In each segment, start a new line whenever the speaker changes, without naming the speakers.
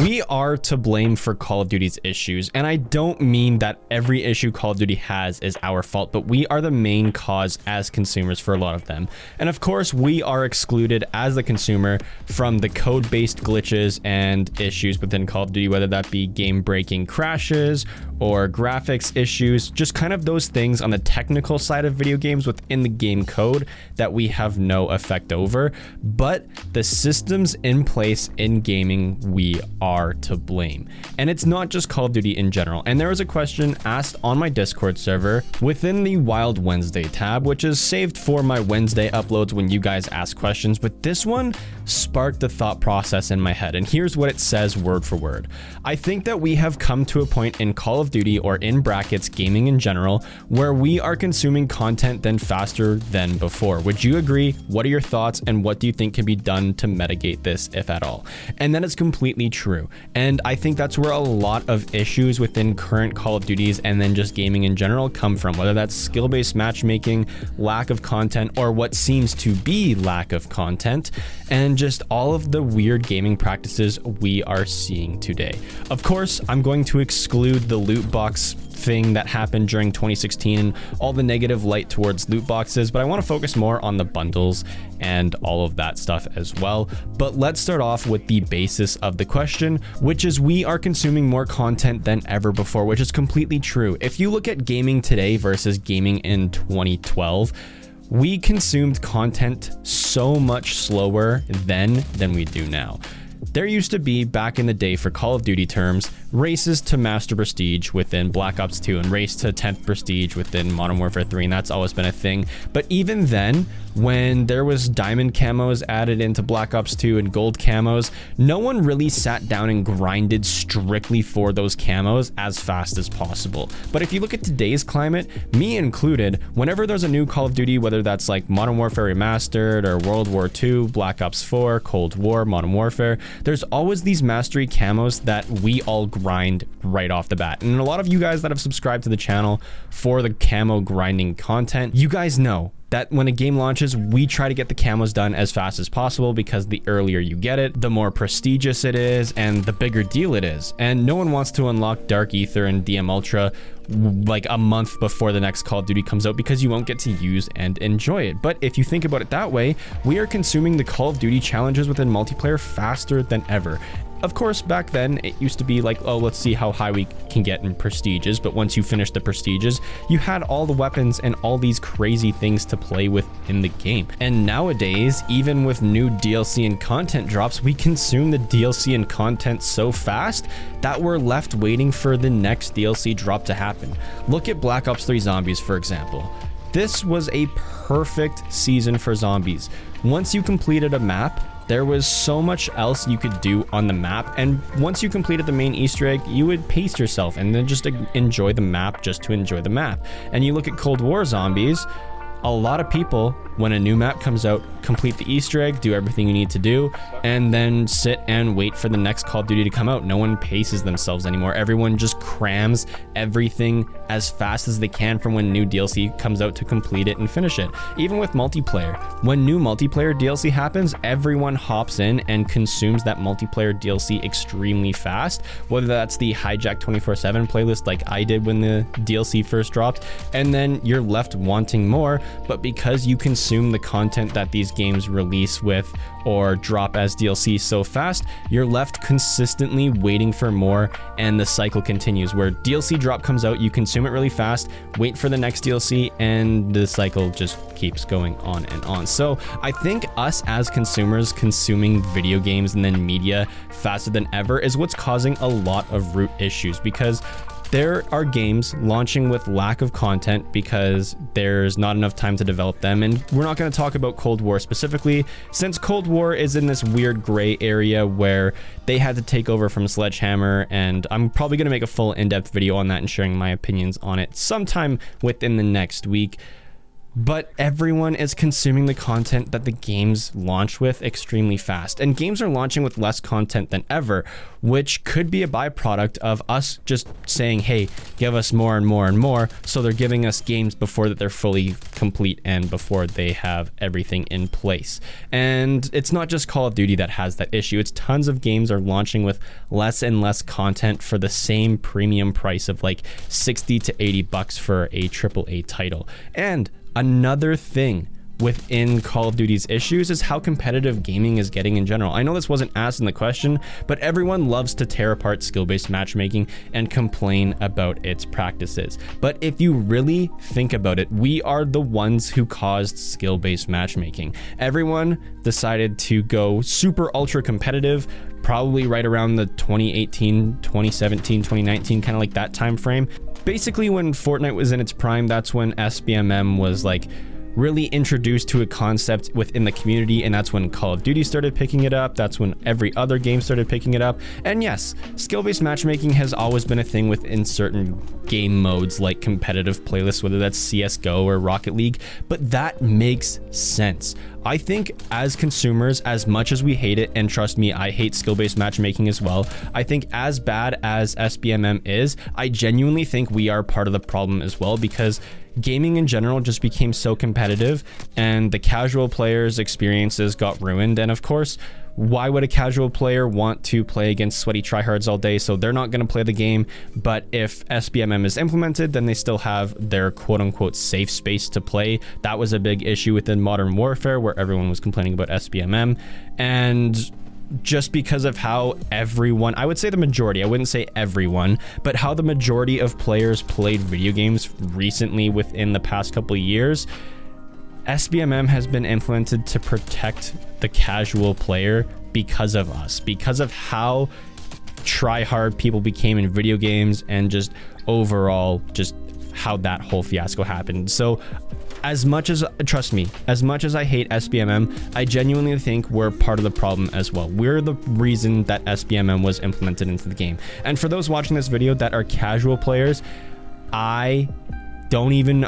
We are to blame for Call of Duty's issues, and I don't mean that every issue Call of Duty has is our fault, but we are the main cause as consumers for a lot of them. And of course, we are excluded as the consumer from the code-based glitches and issues within Call of Duty, whether that be game-breaking crashes or graphics issues, just kind of those things on the technical side of video games within the game code that we have no effect over. But the systems in place in gaming, we are to blame. And it's not just Call of Duty in general. And there was a question asked on my Discord server within the Wild Wednesday tab, which is saved for my Wednesday uploads when you guys ask questions. But this one sparked the thought process in my head. And here's what it says word for word. I think that we have come to a point in Call of Duty, or in brackets gaming in general, where we are consuming content then faster than before. Would you agree? What are your thoughts, and what do you think can be done to mitigate this, if at all? And that is completely true. And I think that's where a lot of issues within current Call of Duties and then just gaming in general come from, whether that's skill-based matchmaking, lack of content, or what seems to be lack of content, and just all of the weird gaming practices we are seeing today. Of course, I'm going to exclude the loot box thing that happened during 2016 and all the negative light towards loot boxes, but I want to focus more on the bundles and all of that stuff as well. But let's start off with the basis of the question, which is we are consuming more content than ever before, which is completely true. If you look at gaming today versus gaming in 2012, we consumed content so much slower then than we do now. There used to be, back in the day for Call of Duty terms, races to Master Prestige within Black Ops 2 and race to 10th Prestige within Modern Warfare 3, and that's always been a thing. But even then, when there was diamond camos added into Black Ops 2 and gold camos, no one really sat down and grinded strictly for those camos as fast as possible. But if you look at today's climate, me included, whenever there's a new Call of Duty, whether that's like Modern Warfare Remastered or World War II, Black Ops 4, Cold War, Modern Warfare, there's always these mastery camos that we all grind right off the bat. And a lot of you guys that have subscribed to the channel for the camo grinding content, you guys know that when a game launches, we try to get the camos done as fast as possible, because the earlier you get it, the more prestigious it is and the bigger deal it is. And no one wants to unlock Dark Ether and DM Ultra like a month before the next Call of Duty comes out, because you won't get to use and enjoy it. But if you think about it that way, we are consuming the Call of Duty challenges within multiplayer faster than ever. Of course, back then, it used to be like, oh, let's see how high we can get in prestiges. But once you finished the prestiges, you had all the weapons and all these crazy things to play with in the game. And nowadays, even with new DLC and content drops, we consume the DLC and content so fast that we're left waiting for the next DLC drop to happen. Look at Black Ops 3 Zombies, for example. This was a perfect season for zombies. Once you completed a map, there was so much else you could do on the map, and once you completed the main Easter egg, you would pace yourself and then just enjoy the map just to enjoy the map. And you look at Cold War Zombies, a lot of people, when a new map comes out, complete the Easter egg, do everything you need to do, and then sit and wait for the next Call of Duty to come out. No one paces themselves anymore. Everyone just crams everything as fast as they can from when new DLC comes out to complete it and finish it. Even with multiplayer, when new multiplayer DLC happens, everyone hops in and consumes that multiplayer DLC extremely fast, whether that's the Hijack 24/7 playlist like I did when the DLC first dropped, and then you're left wanting more. But because you consume the content that these games release with or drop as DLC so fast, you're left consistently waiting for more, and the cycle continues where DLC drop comes out, you consume it really fast, wait for the next DLC, and the cycle just keeps going on and on. So I think us as consumers consuming video games and then media faster than ever is what's causing a lot of root issues, because there are games launching with lack of content because there's not enough time to develop them. And we're not going to talk about Cold War specifically, since Cold War is in this weird gray area where they had to take over from Sledgehammer, and I'm probably going to make a full in-depth video on that and sharing my opinions on it sometime within the next week. but everyone is consuming the content that the games launch with extremely fast. And games are launching with less content than ever, which could be a byproduct of us just saying, hey, give us more and more and more. So they're giving us games before that they're fully complete and before they have everything in place. And it's not just Call of Duty that has that issue. It's tons of games are launching with less and less content for the same premium price of like 60 to 80 bucks for a AAA title. And another thing within Call of Duty's issues is how competitive gaming is getting in general. I know this wasn't asked in the question, but everyone loves to tear apart skill-based matchmaking and complain about its practices. But if you really think about it, we are the ones who caused skill-based matchmaking. Everyone decided to go super ultra competitive, probably right around the 2018, 2017, 2019, kind of like that time frame. Basically, when Fortnite was in its prime, that's when SBMM was like really introduced to a concept within the community, and that's when Call of Duty started picking it up. That's when every other game started picking it up. And yes, skill-based matchmaking has always been a thing within certain game modes like competitive playlists, whether that's CSGO or Rocket League, but that makes sense. I think as consumers, as much as we hate it, and trust me, I hate skill-based matchmaking as well, I think as bad as SBMM is, I genuinely think we are part of the problem as well, because gaming in general just became so competitive and the casual players' experiences got ruined. And of course, why would a casual player want to play against sweaty tryhards all day? So they're not going to play the game. But if SBMM is implemented, then they still have their quote unquote safe space to play. That was a big issue within Modern Warfare where everyone was complaining about SBMM. And just because of how everyone, I would say the majority, I wouldn't say everyone, but how the majority of players played video games recently within the past couple of years, SBMM has been implemented to protect the casual player because of us, because of how try-hard people became in video games and just overall just how that whole fiasco happened. So as much as, trust me, as much as I hate SBMM, I genuinely think we're part of the problem as well. We're the reason that SBMM was implemented into the game. And for those watching this video that are casual players, I don't even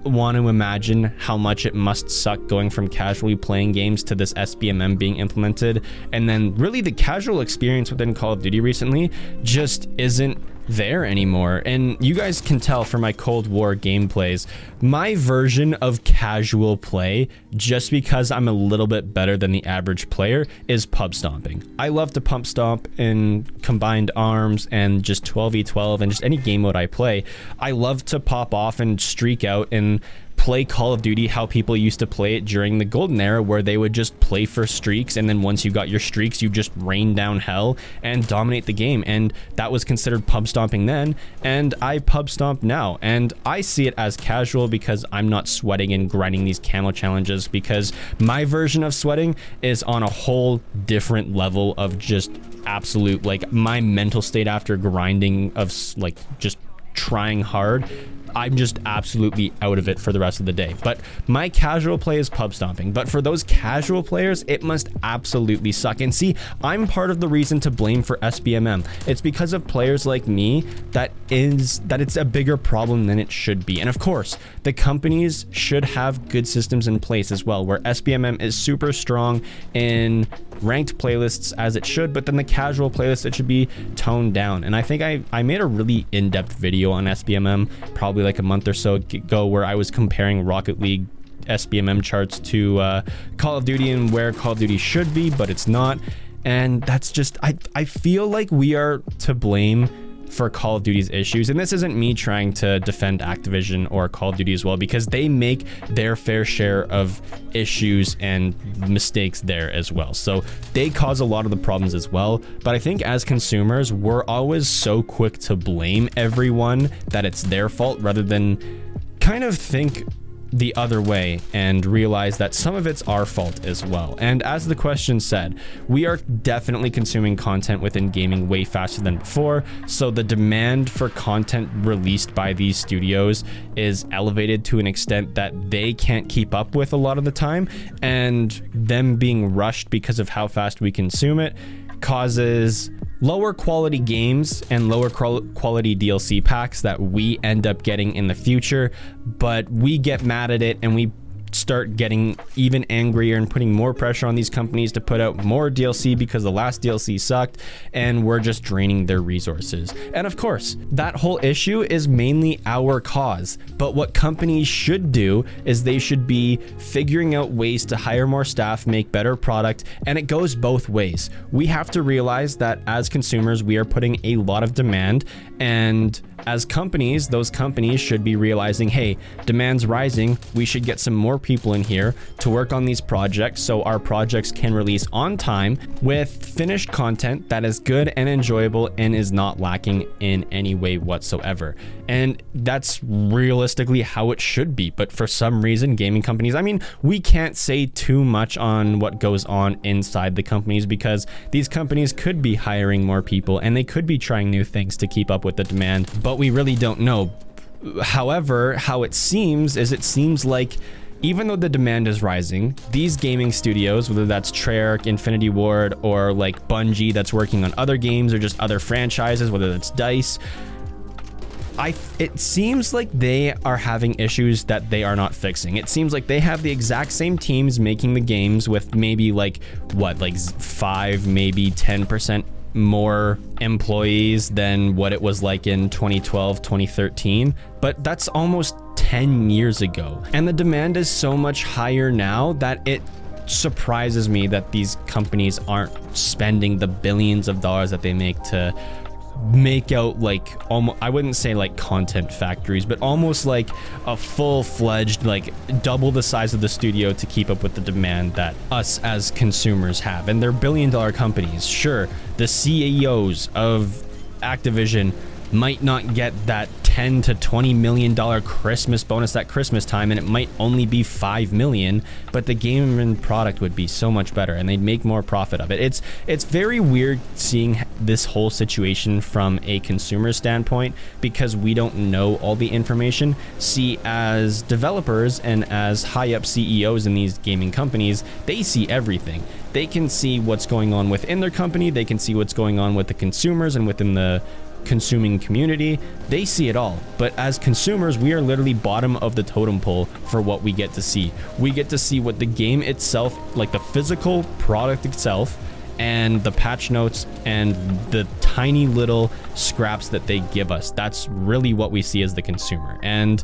want to imagine how much it must suck going from casually playing games to this SBMM being implemented. And then really the casual experience within Call of Duty recently just isn't there anymore. And you guys can tell from my Cold War gameplays, my version of casual play, just because I'm a little bit better than the average player, is pub stomping. I love to pump stomp in combined arms and just 12v12 and just any game mode I play. I love to pop off and streak out and play Call of Duty how people used to play it during the golden era, where they would just play for streaks, and then once you got your streaks, you just rain down hell and dominate the game. And that was considered pub stomping then, and I pub stomp now, and I see it as casual because I'm not sweating and grinding these camo challenges, because my version of sweating is on a whole different level of just absolute, like, my mental state after grinding of like just trying hard, I'm just absolutely out of it for the rest of the day. But my casual play is pub stomping. But for those casual players, it must absolutely suck. And see, I'm part of the reason to blame for SBMM. It's because of players like me that it's a bigger problem than it should be. And of course, the companies should have good systems in place as well, where SBMM is super strong in ranked playlists as it should, but then the casual playlist, it should be toned down. And I think I made a really in-depth video on SBMM probably like a month or so ago, where I was comparing Rocket League SBMM charts to Call of Duty and where Call of Duty should be, but it's not. And that's just, I feel like we are to blame for Call of Duty's issues. And this isn't me trying to defend Activision or Call of Duty as well, because they make their fair share of issues and mistakes there as well. So they cause a lot of the problems as well. But I think as consumers, we're always so quick to blame everyone that it's their fault, rather than kind of think the other way and realize that some of it's our fault as well. And as the question said, we are definitely consuming content within gaming way faster than before, so the demand for content released by these studios is elevated to an extent that they can't keep up with a lot of the time, and them being rushed because of how fast we consume it causes lower quality games and lower quality DLC packs that we end up getting in the future, but we get mad at it and we start getting even angrier and putting more pressure on these companies to put out more DLC because the last DLC sucked, and we're just draining their resources. And of course, that whole issue is mainly our cause, but what companies should do is they should be figuring out ways to hire more staff, make better product, and it goes both ways. We have to realize that as consumers, we are putting a lot of demand, and as companies, those companies should be realizing, hey, demand's rising, we should get some more people in here to work on these projects so our projects can release on time with finished content that is good and enjoyable and is not lacking in any way whatsoever. And that's realistically how it should be. But for some reason, gaming companies, I mean, we can't say too much on what goes on inside the companies because these companies could be hiring more people and they could be trying new things to keep up with the demand, but we really don't know. However, how it seems like even though the demand is rising, these gaming studios, whether that's Treyarch, Infinity Ward, or like Bungie that's working on other games or just other franchises, whether that's DICE, it seems like they are having issues that they are not fixing. It seems like they have the exact same teams making the games with maybe like 5, maybe 10% more employees than what it was like in 2012, 2013, but that's almost 10 years ago. And the demand is so much higher now that it surprises me that these companies aren't spending the billions of dollars that they make to make out like almost, I wouldn't say like content factories, but almost like a full-fledged, like double the size of the studio to keep up with the demand that us as consumers have. And they're billion-dollar companies. Sure, the CEOs of Activision might not get that $10 to $20 million Christmas bonus at Christmas time, and it might only be $5 million, but the game and product would be so much better and they'd make more profit of it. It's very weird seeing this whole situation from a consumer standpoint because we don't know all the information. See, as developers and as high up CEOs in these gaming companies, they see everything. They can see what's going on within their company, they can see what's going on with the consumers and within the consuming community. They see it all, but as consumers, we are literally bottom of the totem pole for what we get to see. We get to see what the game itself, like the physical product itself, and the patch notes and the tiny little scraps that they give us. That's really what we see as the consumer. And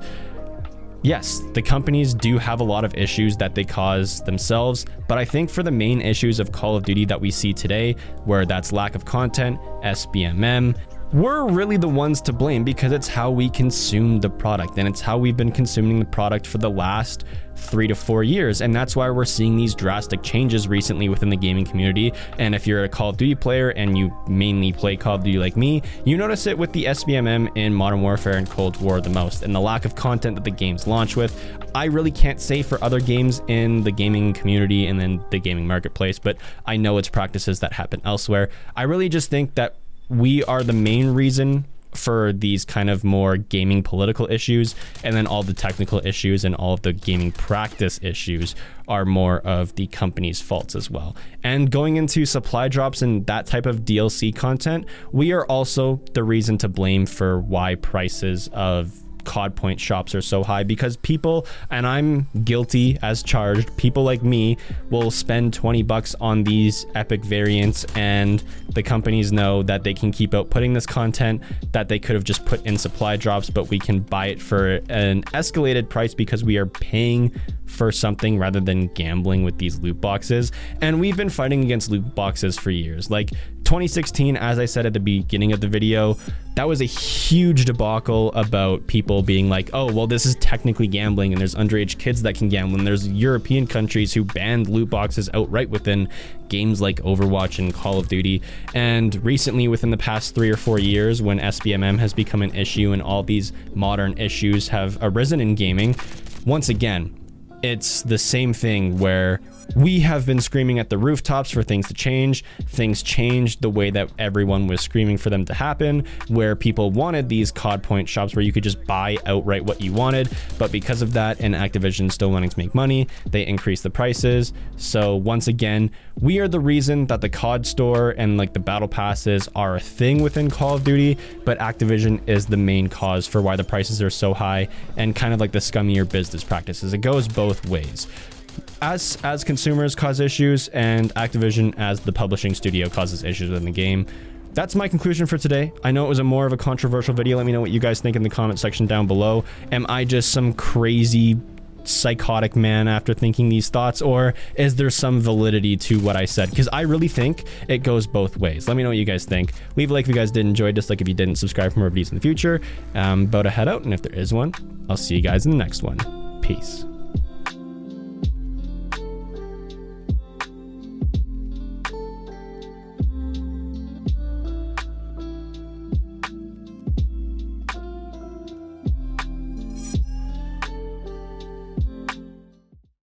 yes, the companies do have a lot of issues that they cause themselves, but I think for the main issues of Call of Duty that we see today, where that's lack of content, SBMM, we're really the ones to blame because it's how we consume the product, and it's how we've been consuming the product for the last 3 to 4 years. And that's why we're seeing these drastic changes recently within the gaming community. And if you're a Call of Duty player and you mainly play Call of Duty like me, you notice it with the SBMM in Modern Warfare and Cold War the most, and the lack of content that the games launch with. I really can't say for other games in the gaming community and then the gaming marketplace, but I know it's practices that happen elsewhere. I really just think that we are the main reason for these kind of more gaming political issues, and then all the technical issues and all of the gaming practice issues are more of the company's faults as well. And going into supply drops and that type of DLC content, we are also the reason to blame for why prices of COD point shops are so high, because people, and I'm guilty as charged, people like me will spend $20 on these epic variants, and the companies know that they can keep outputting this content that they could have just put in supply drops, but we can buy it for an escalated price because we are paying for something rather than gambling with these loot boxes. And we've been fighting against loot boxes for years. Like 2016, as I said at the beginning of the video, that was a huge debacle about people being like, oh, well, this is technically gambling and there's underage kids that can gamble, and there's European countries who banned loot boxes outright within games like Overwatch and Call of Duty. And recently, within the past 3 or 4 years, when SBMM has become an issue and all these modern issues have arisen in gaming, once again, it's the same thing where we have been screaming at the rooftops for things to change. Things changed the way that everyone was screaming for them to happen, where people wanted these COD point shops where you could just buy outright what you wanted. But because of that, and Activision still wanting to make money, they increased the prices. So once again, we are the reason that the COD store and like the battle passes are a thing within Call of Duty, but Activision is the main cause for why the prices are so high and kind of like the scummier business practices. It goes both ways. As consumers cause issues, and Activision as the publishing studio causes issues within the game. That's my conclusion for today. I know it was a more of a controversial video. Let me know what you guys think in the comment section down below. Am I just some crazy psychotic man after thinking these thoughts, or is there some validity to what I said? Because I really think it goes both ways. Let me know what you guys think. Leave a like if you guys did enjoy, dislike if you didn't, subscribe for more videos in the future. About to head out, and if there is one, I'll see you guys in the next one. Peace.